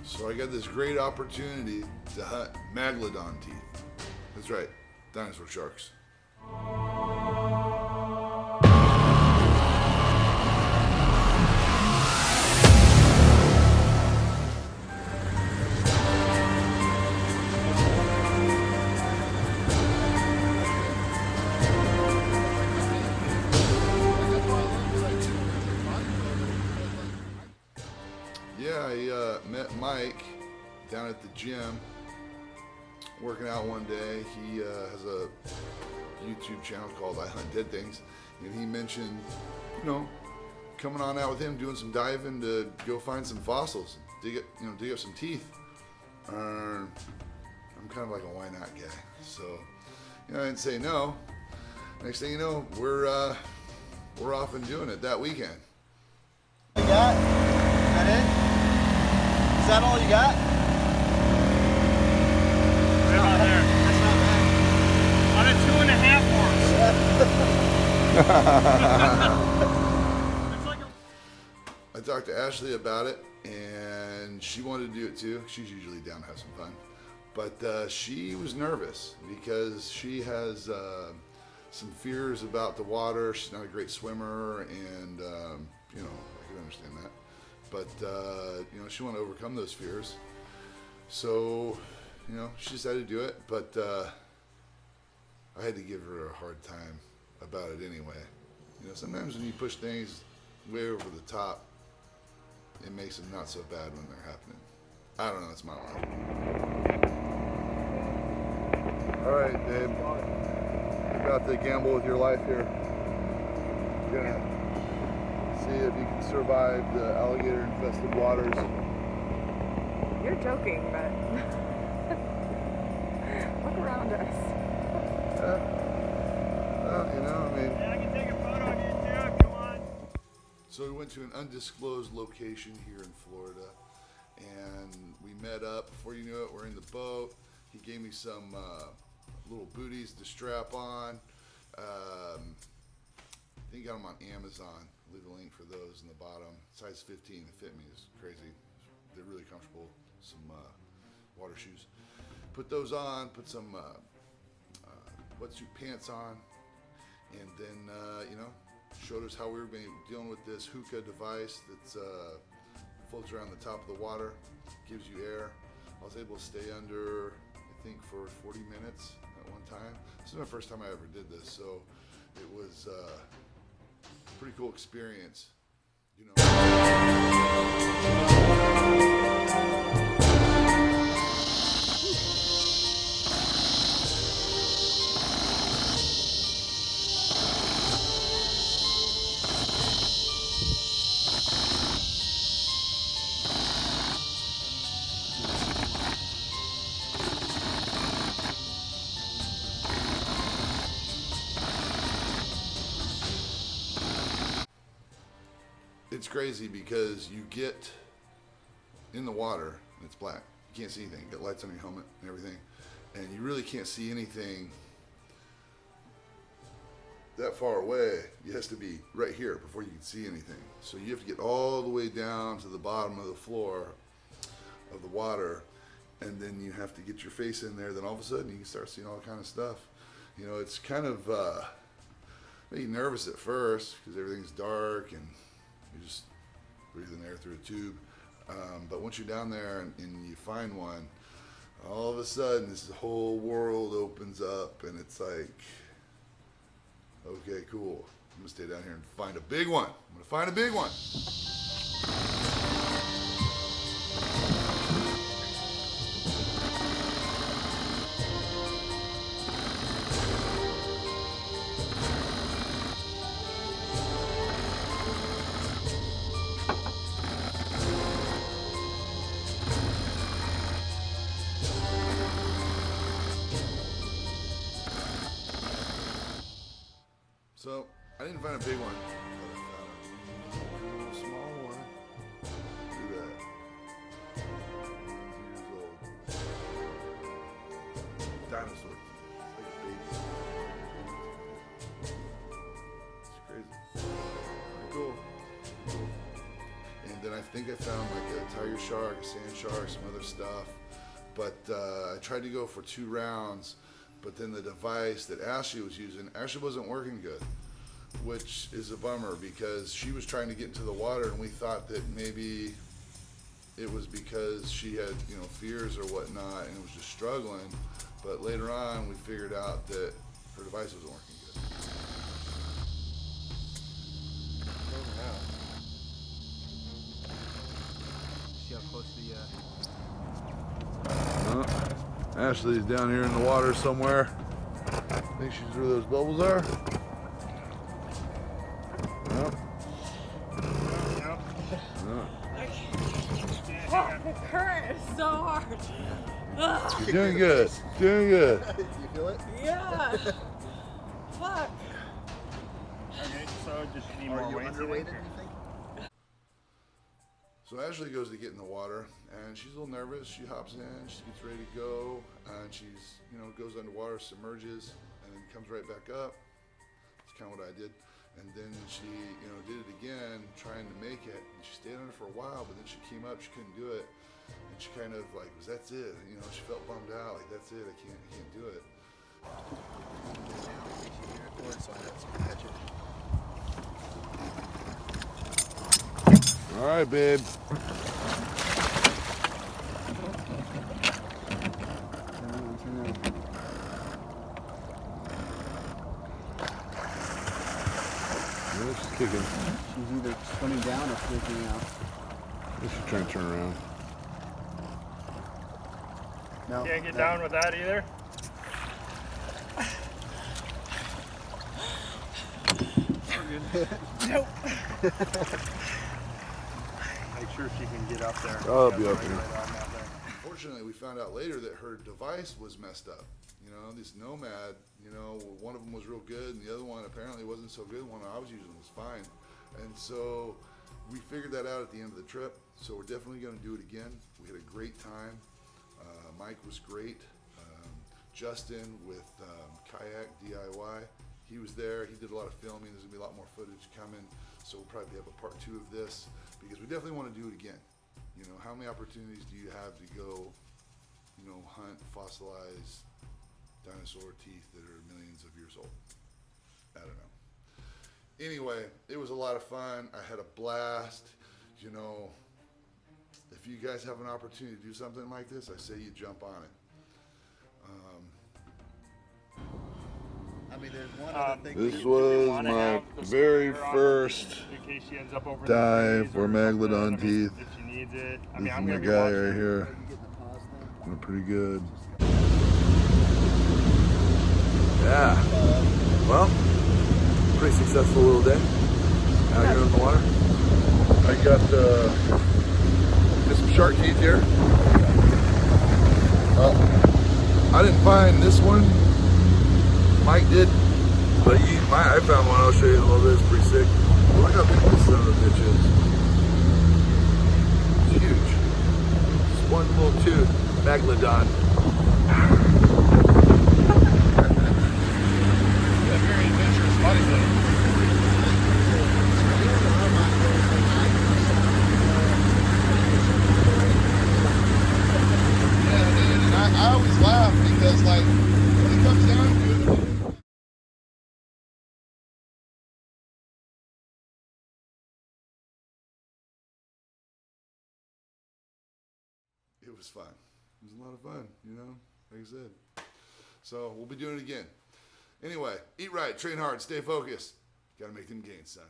So I got this great opportunity to hunt Megalodon teeth. That's right, dinosaur sharks. Yeah, I met Mike down at the gym, working out one day. He has a YouTube channel called I Hunt Dead Things, and he mentioned, coming on out with him, doing some diving to go find some fossils, dig up some teeth. I'm kind of like a why not guy, so I didn't say no. Next thing you know, we're off and doing it that weekend. You got? Is that it? Is that all you got? Right on there. That's not bad. On a 2.5 horse. I talked to Ashley about it, and she wanted to do it too. She's usually down to have some fun, but she was nervous because she has some fears about the water. She's not a great swimmer, and I can understand that. But she wanted to overcome those fears. So, she decided to do it, but I had to give her a hard time about it anyway. Sometimes when you push things way over the top, it makes them not so bad when they're happening. I don't know, that's my life. All right, Dave. You're about to gamble with your life here. You're gonna see if you can survive the alligator-infested waters. You're joking, but look around us. Yeah, I can take a photo of you too if you want. So we went to an undisclosed location here in Florida, and we met up. Before you knew it, we're in the boat. He gave me some little booties to strap on. I think he got them on Amazon. Leave a link for those in the bottom. Size 15, they fit me. It's crazy. They're really comfortable. Some water shoes. Put those on. Put some wetsuit pants on, and then showed us how we were going to be dealing with this hookah device that floats around the top of the water, gives you air. I was able to stay under, I think, for 40 minutes at one time. This is my first time I ever did this, so it was a pretty cool experience. It's crazy because you get in the water and it's black. You can't see anything. You got lights on your helmet and everything, and you really can't see anything that far away. It has to be right here before you can see anything. So you have to get all the way down to the bottom of the floor of the water, and then you have to get your face in there. Then all of a sudden you can start seeing all kind of stuff. It's kind of made you nervous at first because everything's dark and you're just breathing air through a tube. But once you're down there and you find one, all of a sudden this whole world opens up, and it's like, okay, cool. I'm gonna stay down here and find a big one. I'm gonna find a big one. So I didn't find a big one, but I found a little small one. Look at that. 1 years old. Dinosaur. It's like a baby. It's crazy. Pretty cool. And then I think I found like a tiger shark, a sand shark, some other stuff. But I tried to go for 2 rounds, but then the device that Ashley was using actually wasn't working good, which is a bummer because she was trying to get into the water and we thought that maybe it was because she had, you know, fears or whatnot and was just struggling. But later on, we figured out that her device wasn't working good. See how close the Ashley's down here in the water somewhere. I think she's where those bubbles are. Yep. Oh, the current is so hard. Ugh. You're doing good. Doing good. you feel it? Yeah. Fuck. Okay, so just need Are more you weight. underweighted, you think? So Ashley goes to get in the water, and she's a little nervous. She hops in, she gets ready to go, and she's, you know, goes underwater, submerges, and then comes right back up. That's kind of what I did. And then she, you know, did it again, trying to make it. And she stayed under for a while, but then she came up, she couldn't do it. And she kind of like, that's it. You know, she felt bummed out, like, that's it, I can't do it. All right, babe. Yeah, she's kicking. She's either swimming down or freaking out. She's trying to turn around. No. Can't get down with that either. Nope. Make sure she can get up there. I'll be up Right here. on that there. Fortunately, we found out later that her device was messed up. You know, this Nomad, you know, one of them was real good and the other one apparently wasn't so good. The one I was using was fine. And so we figured that out at the end of the trip. So we're definitely going to do it again. We had a great time. Mike was great. Justin with Kayak DIY, he was there. He did a lot of filming. There's going to be a lot more footage coming. So we'll probably have a part 2 of this because we definitely want to do it again. You know, how many opportunities do you have to go, you know, hunt fossilized dinosaur teeth that are millions of years old? I don't know. Anyway, it was a lot of fun. I had a blast. You know, if you guys have an opportunity to do something like this, I say you jump on it. I mean, there's one other thing. This we was wanna my have the very spare on first in case she ends up over dive the trees for or something. Megalodon I mean, teeth. If she needs it. I This mean, is I'm my gonna be guy watching. right here. You getting the pause thing? Doing pretty good. Yeah. Well, pretty successful little day out here in the water. I got some shark teeth here. I didn't find this one. Mike did, but I found one. I'll show you in a little bit. It's pretty sick. Look how big this son of a bitch is. It's huge. Just one little tooth. Megalodon. Yeah, very adventurous body thing. Yeah, dude, and I always laugh because, like, when it comes down to it, it was fun. It was a lot of fun, you know, like I said. So we'll be doing it again. Anyway, eat right, train hard, stay focused. Gotta make them gains, son.